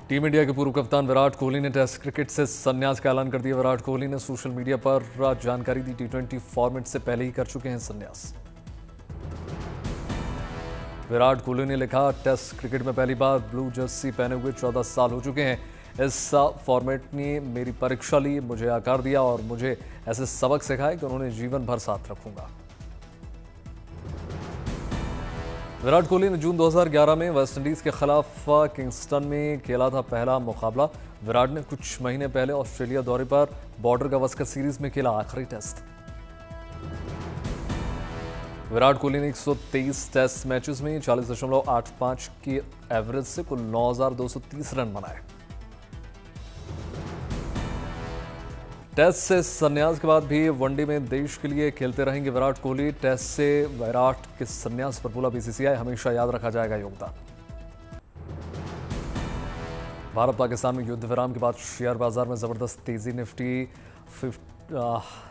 Team India के पूर्व कप्तान विराट कोहली ने टेस्ट क्रिकेट से संन्यास का ऐलान कर दिया। विराट कोहली ने सोशल मीडिया पर जानकारी दी, टी20 फॉर्मेट से पहले ही कर चुके हैं संन्यास। विराट कोहली ने लिखा, टेस्ट क्रिकेट में पहली बार ब्लू जर्सी पहने हुए 14 साल हो चुके हैं। इस फॉर्मेट ने मेरी परीक्षा ली, मुझे आकार दिया और मुझे ऐसे सबक सिखाए कि उन्होंने जीवन भर साथ रखूंगा। विराट कोहली ने जून 2011 में वेस्टइंडीज के खिलाफ किंगस्टन में खेला था पहला मुकाबला। विराट ने कुछ महीने पहले ऑस्ट्रेलिया दौरे पर बॉर्डर गावस्कर सीरीज में खेला आखिरी टेस्ट। विराट कोहली ने 123 टेस्ट मैचेस में 40.85 की एवरेज से कुल 9,230 रन बनाए। टेस्ट से संन्यास के बाद भी वनडे में देश के लिए खेलते रहेंगे विराट कोहली। टेस्ट से विराट के संन्यास पर बोला बीसीसीआई, हमेशा याद रखा जाएगा योगदान। भारत पाकिस्तान में युद्ध विराम के बाद शेयर बाजार में जबरदस्त तेजी, निफ्टी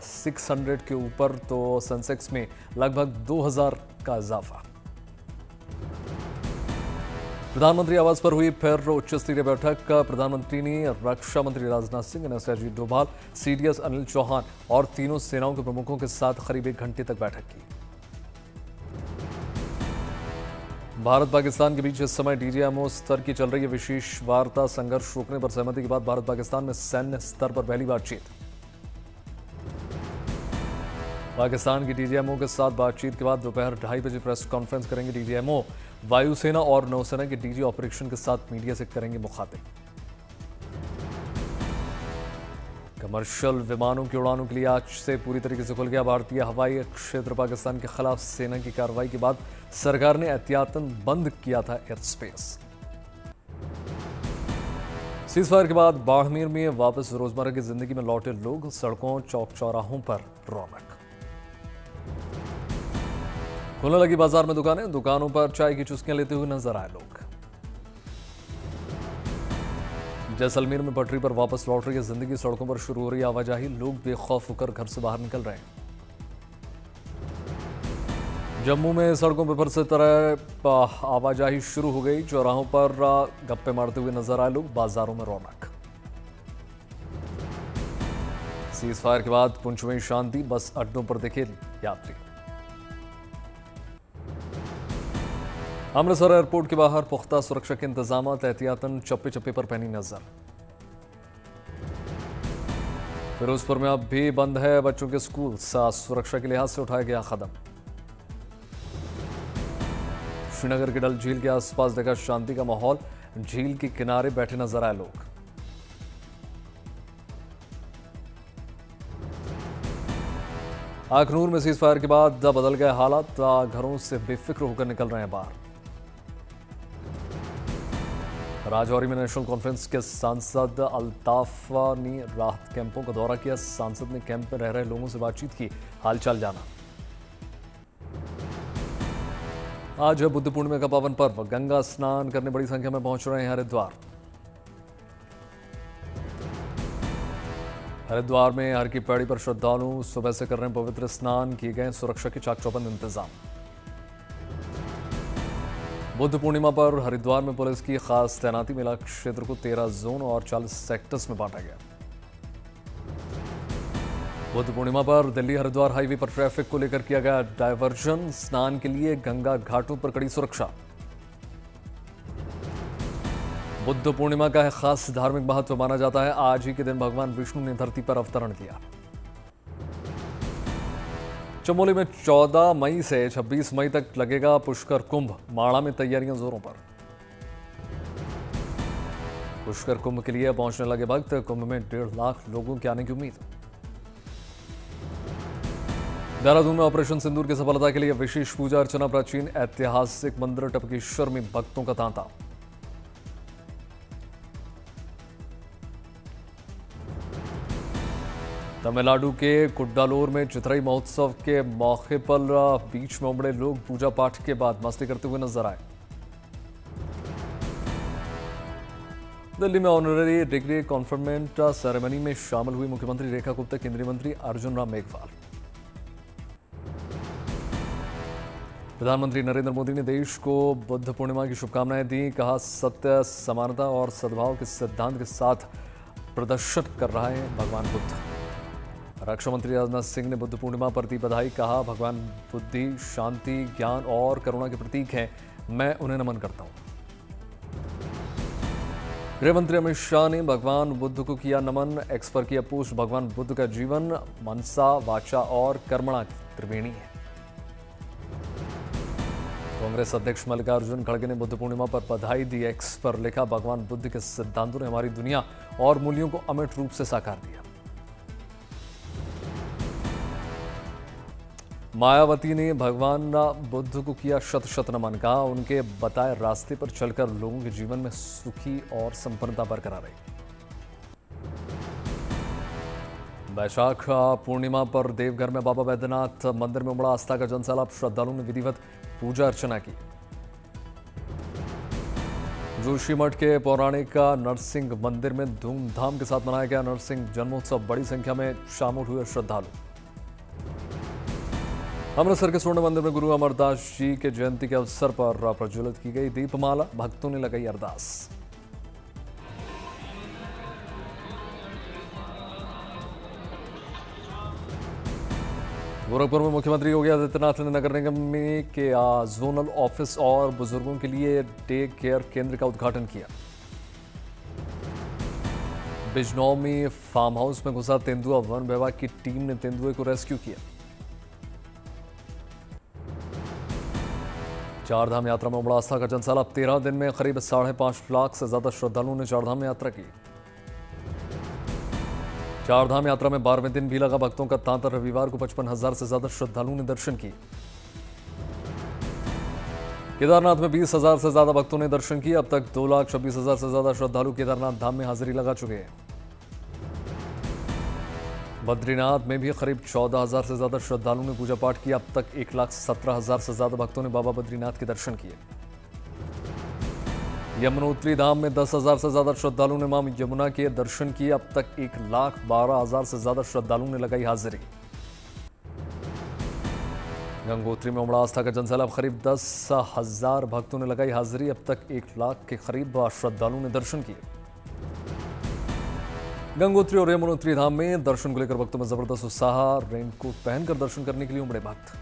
600 के ऊपर तो सेंसेक्स में लगभग 2000 का इजाफा। प्रधानमंत्री आवास पर हुई फिर उच्च स्तरीय बैठक। प्रधानमंत्री ने रक्षा मंत्री राजनाथ सिंह, एनएसए अजीत डोभाल, सीडीएस अनिल चौहान और तीनों सेनाओं के प्रमुखों के साथ करीब 1 घंटे तक बैठक की। भारत पाकिस्तान के बीच इस समय डीजीएमओ स्तर की चल रही है विशेष वार्ता। संघर्ष रोकने पर सहमति के बाद भारत पाकिस्तान में सैन्य स्तर पर पहली बातचीत। पाकिस्तान की डीजीएमओ के साथ बातचीत के बाद दोपहर 2:30 बजे प्रेस कॉन्फ्रेंस करेंगे डीजीएमओ। वायुसेना और नौसेना के डीजी ऑपरेशन के साथ मीडिया से करेंगे मुखातिब। कमर्शियल विमानों की उड़ानों के लिए आज से पूरी तरीके से खुल गया भारतीय हवाई क्षेत्र। पाकिस्तान के खिलाफ सेना की कार्रवाई के बाद सरकार ने एहतियातन बंद किया था एयर स्पेस। सीजफायर के बाद बाड़मेर में वापस रोजमर्रा की जिंदगी में लौटे लोग, सड़कों चौक चौराहों पर रौनक। खुलने लगी बाजार में दुकानें, दुकानों पर चाय की चुस्कियां लेते हुए नजर आए लोग। जैसलमेर में पटरी पर वापस लौट रही है जिंदगी, सड़कों पर शुरू हो रही आवाजाही, लोग बेखौफ होकर घर से बाहर निकल रहे हैं। जम्मू में सड़कों पर फिर से तरह आवाजाही शुरू हो गई, चौराहों पर गप्पे मारते हुए नजर आए लोग, बाजारों में रौनक। सीज फायर के बाद पुंछ में शांति, बस अड्डों पर दिखे यात्री। अमृतसर एयरपोर्ट के बाहर पुख्ता सुरक्षा के इंतजाम, एहतियातन चप्पे चप्पे पर पैनी नजर। फिरोजपुर में अब भी बंद है बच्चों के स्कूल, सुरक्षा के लिहाज से उठाया गया कदम। श्रीनगर के डल झील के आसपास देखा शांति का माहौल, झील के किनारे बैठे नजर आए लोग। अखनूर में सीज फायर के बाद बदल गए हालात, घरों से बेफिक्र होकर निकल रहे हैं बाहर। राजौरी में नेशनल कॉन्फ्रेंस के सांसद अल्ताफ ने राहत कैंपों का दौरा किया। सांसद ने कैंप में रह रहे लोगों से बातचीत की, हालचाल जाना। आज है बुद्ध पूर्णिमा का पावन पर्व, गंगा स्नान करने बड़ी संख्या में पहुंच रहे हैं हरिद्वार। हरिद्वार में हर की पैड़ी पर श्रद्धालु सुबह से कर रहे हैं पवित्र स्नान, किए गए सुरक्षा के चाक चौबंद इंतजाम। बुद्ध पूर्णिमा पर हरिद्वार में पुलिस की खास तैनाती, मिला क्षेत्र को 13 जोन और 40 सेक्टर्स में बांटा गया। बुद्ध पूर्णिमा पर दिल्ली हरिद्वार हाईवे पर ट्रैफिक को लेकर किया गया डायवर्जन, स्नान के लिए गंगा घाटों पर कड़ी सुरक्षा। बुद्ध पूर्णिमा का है खास धार्मिक महत्व माना जाता है। आज ही के दिन भगवान विष्णु ने धरती पर अवतरण किया। चमोली में 14 मई से 26 मई तक लगेगा पुष्कर कुंभ, माड़ा में तैयारियां जोरों पर। पुष्कर कुंभ के लिए पहुंचने लगे भक्त, कुंभ में 1.5 लाख लोगों के आने की उम्मीद। देहरादून में ऑपरेशन सिंदूर की सफलता के लिए विशेष पूजा अर्चना, प्राचीन ऐतिहासिक मंदिर टपकेश्वर में भक्तों का तांता। तमिलनाडु के कुड्डालोर में चिथराई महोत्सव के मौके पर बीच में उमड़े लोग पूजा पाठ के बाद मस्ती करते हुए नजर आए। दिल्ली में ऑनररी डिग्री कॉन्फरमेंट सेरेमनी में शामिल हुई मुख्यमंत्री रेखा गुप्ता, केंद्रीय मंत्री अर्जुन राम मेघवाल। प्रधानमंत्री नरेंद्र मोदी ने देश को बुद्ध पूर्णिमा की शुभकामनाएं दी। कहा, सत्य, समानता और सद्भाव के सिद्धांत के साथ प्रदर्शन कर रहा है भगवान बुद्ध। रक्षा मंत्री राजनाथ सिंह ने बुद्ध पूर्णिमा पर दी बधाई। कहा, भगवान बुद्धि, शांति, ज्ञान और करुणा के प्रतीक हैं। मैं उन्हें नमन करता हूं। गृह मंत्री अमित शाह ने भगवान बुद्ध को किया नमन। एक्स पर किया पोस्ट। भगवान बुद्ध का जीवन मनसा, वाचा और कर्मणा त्रिवेणी है। कांग्रेस अध्यक्ष मल्लिकार्जुन खड़गे ने बुद्ध पूर्णिमा पर बधाई दी। एक्स पर लिखा, भगवान बुद्ध के सिद्धांतों ने हमारी दुनिया और मूल्यों को अमिट रूप से साकार दिया। मायावती ने भगवान बुद्ध को किया शत शत नमन। कहा, उनके बताए रास्ते पर चलकर लोगों के जीवन में सुखी और संपन्नता बरकरार रही। वैशाख पूर्णिमा पर देवघर में बाबा बैद्यनाथ मंदिर में उमड़ा आस्था का जनसैलाब। श्रद्धालुओं ने विधिवत पूजा अर्चना की। जोशीमठ के पौराणिक नरसिंह मंदिर में धूमधाम के साथ मनाया गया नरसिंह जन्मोत्सव। बड़ी संख्या में शामिल हुए श्रद्धालु। अमृतसर के स्वर्ण मंदिर में गुरु अमरदास जी के जयंती के अवसर पर प्रज्वलित की गई दीपमाला। भक्तों ने लगाई अरदास। गोरखपुर में मुख्यमंत्री योगी आदित्यनाथ ने नगर निगम के जोनल ऑफिस और बुजुर्गों के लिए डे केयर केंद्र का उद्घाटन किया। बिजनौर में फार्म हाउस में घुसा तेंदुआ। वन विभाग की टीम ने तेंदुए को रेस्क्यू किया। चारधाम यात्रा में उमड़ा आस्था का जनसैलाब। 13 दिन में करीब 5.5 लाख से ज्यादा श्रद्धालुओं ने चारधाम यात्रा की। चारधाम यात्रा में 12वें दिन भी लगा भक्तों का तांता। रविवार को 55,000 से ज्यादा श्रद्धालुओं ने दर्शन किए। केदारनाथ में 20,000 से ज्यादा भक्तों ने दर्शन किए। अब तक 2,26,000 से ज्यादा श्रद्धालु केदारनाथ धाम में हाजिरी लगा चुके हैं। बद्रीनाथ में भी करीब 14,000 से ज्यादा श्रद्धालुओं ने पूजा पाठ किया। अब तक 1,17,000 से ज्यादा भक्तों ने बाबा बद्रीनाथ के दर्शन किए। यमुनोत्री धाम में 10,000 से ज्यादा श्रद्धालुओं ने मां यमुना के दर्शन किए। अब तक 1,12,000 से ज्यादा श्रद्धालुओं ने लगाई हाजिरी। गंगोत्री में उमड़ा आस्था का जनसैलाब। करीब 10,000 भक्तों ने लगाई हाजिरी। अब तक 1 लाख के करीब श्रद्धालुओं ने दर्शन किए। गंगोत्री और यमुनोत्री धाम में दर्शन को लेकर भक्तों में जबरदस्त उत्साह। रेनकोट पहनकर दर्शन करने के लिए उमड़े भक्त।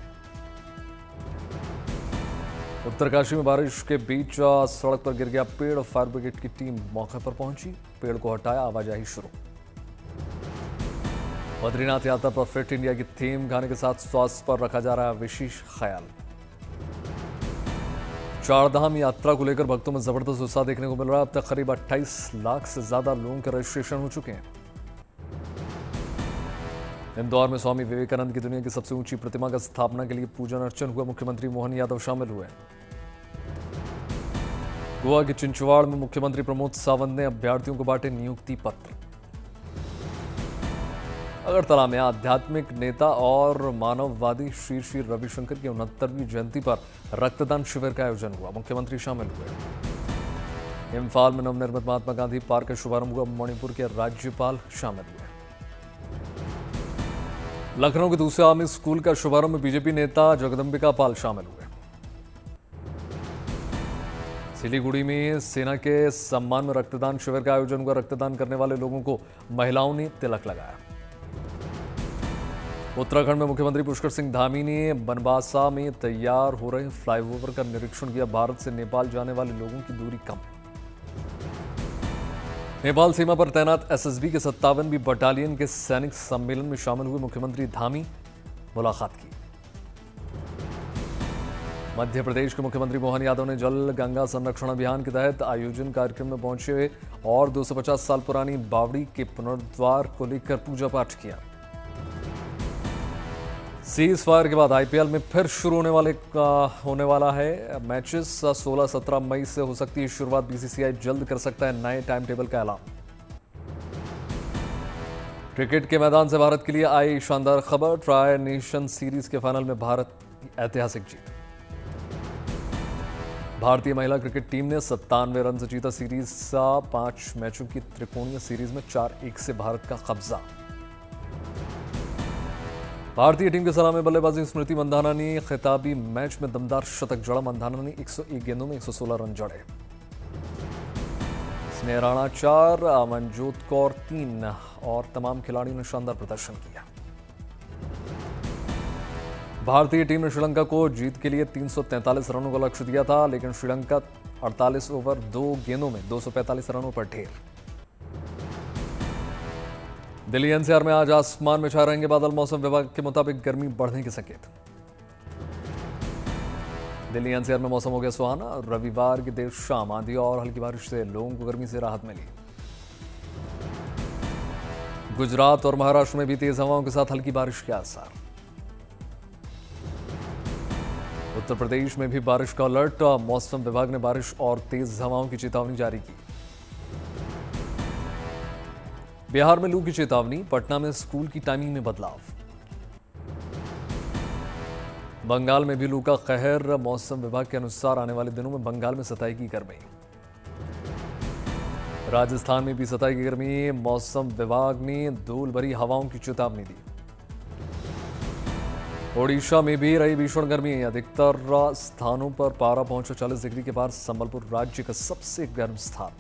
उत्तरकाशी में बारिश के बीच सड़क पर गिर गया पेड़। फायर ब्रिगेड की टीम मौके पर पहुंची। पेड़ को हटाया। आवाजाही शुरू। बद्रीनाथ यात्रा पर फिट इंडिया की थीम। गाने के साथ स्वास्थ्य पर रखा जा रहा है विशेष ख्याल। चारधाम यात्रा को लेकर भक्तों में जबरदस्त उत्साह देखने को मिल रहा है। अब तक करीब 28 लाख से ज्यादा लोगों के रजिस्ट्रेशन हो चुके हैं। इंदौर में स्वामी विवेकानंद की दुनिया की सबसे ऊंची प्रतिमा का स्थापना के लिए पूजन अर्चन हुआ। मुख्यमंत्री मोहन यादव शामिल हुए। गोवा के चिंचवाड़ में मुख्यमंत्री प्रमोद सावंत ने अभ्यर्थियों को बांटे नियुक्ति पत्र। अगरतला में आध्यात्मिक नेता और मानववादी श्री श्री रविशंकर की 69वीं जयंती पर रक्तदान शिविर का आयोजन हुआ। मुख्यमंत्री शामिल हुए। इम्फाल में नवनिर्मित महात्मा गांधी पार्क का शुभारंभ हुआ। मणिपुर के राज्यपाल शामिल हुए। लखनऊ के दूसरे आर्मी स्कूल का शुभारंभ में बीजेपी नेता जगदंबिका पाल शामिल हुए। सिलीगुड़ी में सेना के सम्मान में रक्तदान शिविर का आयोजन हुआ। रक्तदान करने वाले लोगों को महिलाओं ने तिलक लगाया। उत्तराखंड में मुख्यमंत्री पुष्कर सिंह धामी ने बनबासा में तैयार हो रहे फ्लाईओवर का निरीक्षण किया। भारत से नेपाल जाने वाले लोगों की दूरी कम। नेपाल सीमा पर तैनात एसएसबी के 57वीं बटालियन के सैनिक सम्मेलन में शामिल हुए मुख्यमंत्री धामी। मुलाकात की। मध्य प्रदेश के मुख्यमंत्री मोहन यादव ने जल गंगा संरक्षण अभियान के तहत आयोजन कार्यक्रम में पहुंचे और 250 साल पुरानी बावड़ी के पुनरुद्धार को लेकर पूजा पाठ किया। सीज फायर के बाद आईपीएल में फिर शुरू होने वाला है मैचेस। 16-17 मई से हो सकती है शुरुआत। बीसीसीआई जल्द कर सकता है नए टाइम टेबल का ऐलान। क्रिकेट के मैदान से भारत के लिए आई शानदार खबर। ट्राई नेशन सीरीज के फाइनल में भारत की ऐतिहासिक जीत। भारतीय महिला क्रिकेट टीम ने 97 रन से जीता सीरीज। 5 मैचों की त्रिकोणीय सीरीज में 4-1 से भारत का कब्जा। भारतीय टीम के सलामी बल्लेबाजी स्मृति मंधाना ने खिताबी मैच में दमदार शतक जड़ा। मंधाना ने 101 गेंदों में 116 रन जड़े। स्नेह राणा 4, अमनजोत कौर 3 और तमाम खिलाड़ियों ने शानदार प्रदर्शन किया। भारतीय टीम ने श्रीलंका को जीत के लिए 343 रनों का लक्ष्य दिया था, लेकिन श्रीलंका 48 ओवर 2 गेंदों में 245 रनों पर ढेर। दिल्ली एनसीआर में आज आसमान में छाए रहेंगे बादल। मौसम विभाग के मुताबिक गर्मी बढ़ने के संकेत। दिल्ली एनसीआर में मौसम हो गया सुहाना। रविवार की देर शाम आंधी और हल्की बारिश से लोगों को गर्मी से राहत मिली। गुजरात और महाराष्ट्र में भी तेज हवाओं के साथ हल्की बारिश के आसार। उत्तर प्रदेश में भी बारिश का अलर्ट। मौसम विभाग ने बारिश और तेज हवाओं की चेतावनी जारी की। बिहार में लू की चेतावनी। पटना में स्कूल की टाइमिंग में बदलाव। बंगाल में भी लू का कहर। मौसम विभाग के अनुसार आने वाले दिनों में बंगाल में सताएगी गर्मी। राजस्थान में भी सताएगी गर्मी। मौसम विभाग ने धूल भरी हवाओं की चेतावनी दी। ओडिशा में भी रही भीषण गर्मी। अधिकतर स्थानों पर पारा पहुंचा 40 डिग्री के पार। संबलपुर राज्य का सबसे गर्म स्थान।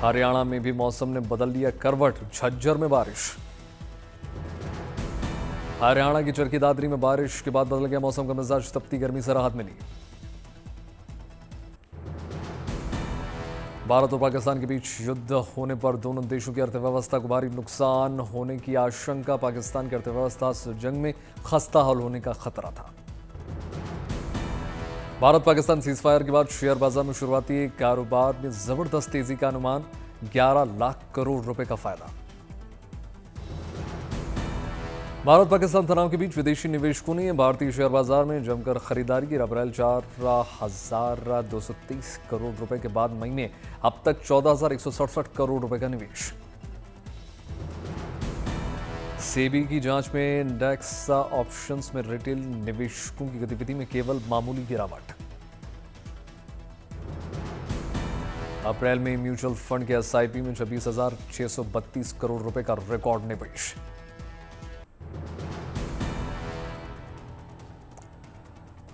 हरियाणा में भी मौसम ने बदल लिया करवट। झज्जर में बारिश। हरियाणा की चरखी दादरी में बारिश के बाद बदल गया मौसम का मिजाज। तपती गर्मी से राहत मिली। भारत और पाकिस्तान के बीच युद्ध होने पर दोनों देशों की अर्थव्यवस्था को भारी नुकसान होने की आशंका। पाकिस्तान की अर्थव्यवस्था से जंग में खस्ता हाल होने का खतरा था। भारत पाकिस्तान सीजफायर के बाद शेयर बाजार में शुरुआती कारोबार में जबरदस्त तेजी का अनुमान। 11 लाख करोड़ रुपए का फायदा। भारत पाकिस्तान तनाव के बीच विदेशी निवेशकों ने भारतीय शेयर बाजार में जमकर खरीदारी की। अप्रैल 4,230 करोड़ रुपए के बाद मई में अब तक 14,167 करोड़ रुपए का निवेश। सेबी की जांच में इंडेक्स ऑप्शंस में रिटेल निवेशकों की गतिविधि में केवल मामूली गिरावट। अप्रैल में म्यूचुअल फंड के एसआईपी में 26,632 करोड़ रुपए का रिकॉर्ड निवेश।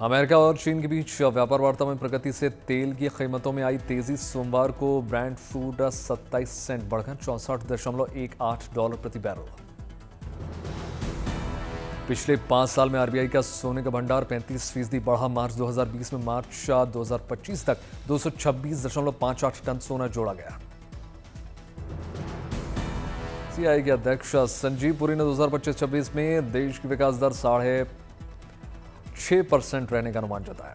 अमेरिका और चीन के बीच व्यापार वार्ता में प्रगति से तेल की कीमतों में आई तेजी। सोमवार को ब्रेंट क्रूड 27 सेंट बढ़कर $64.18 प्रति बैरल। पिछले 5 साल में आरबीआई का सोने का भंडार 35% बढ़ा। मार्च 2020 में मार्च 2025 तक 226.58 टन सोना जोड़ा गया। सीआईआई के अध्यक्ष संजीव पुरी ने 2025-26 में देश की विकास दर 6.5% रहने का अनुमान जताया।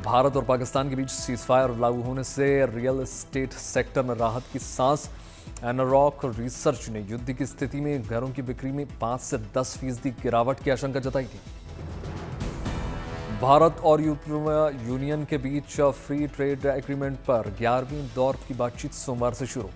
भारत और पाकिस्तान के बीच सीजफायर लागू होने से रियल एस्टेट सेक्टर में राहत की सांस। एनारॉक रिसर्च ने युद्ध की स्थिति में घरों की बिक्री में 5 से 10% गिरावट की आशंका जताई थी। भारत और यूरोपीय यूनियन के बीच फ्री ट्रेड एग्रीमेंट पर 11वें दौर की बातचीत सोमवार से शुरू।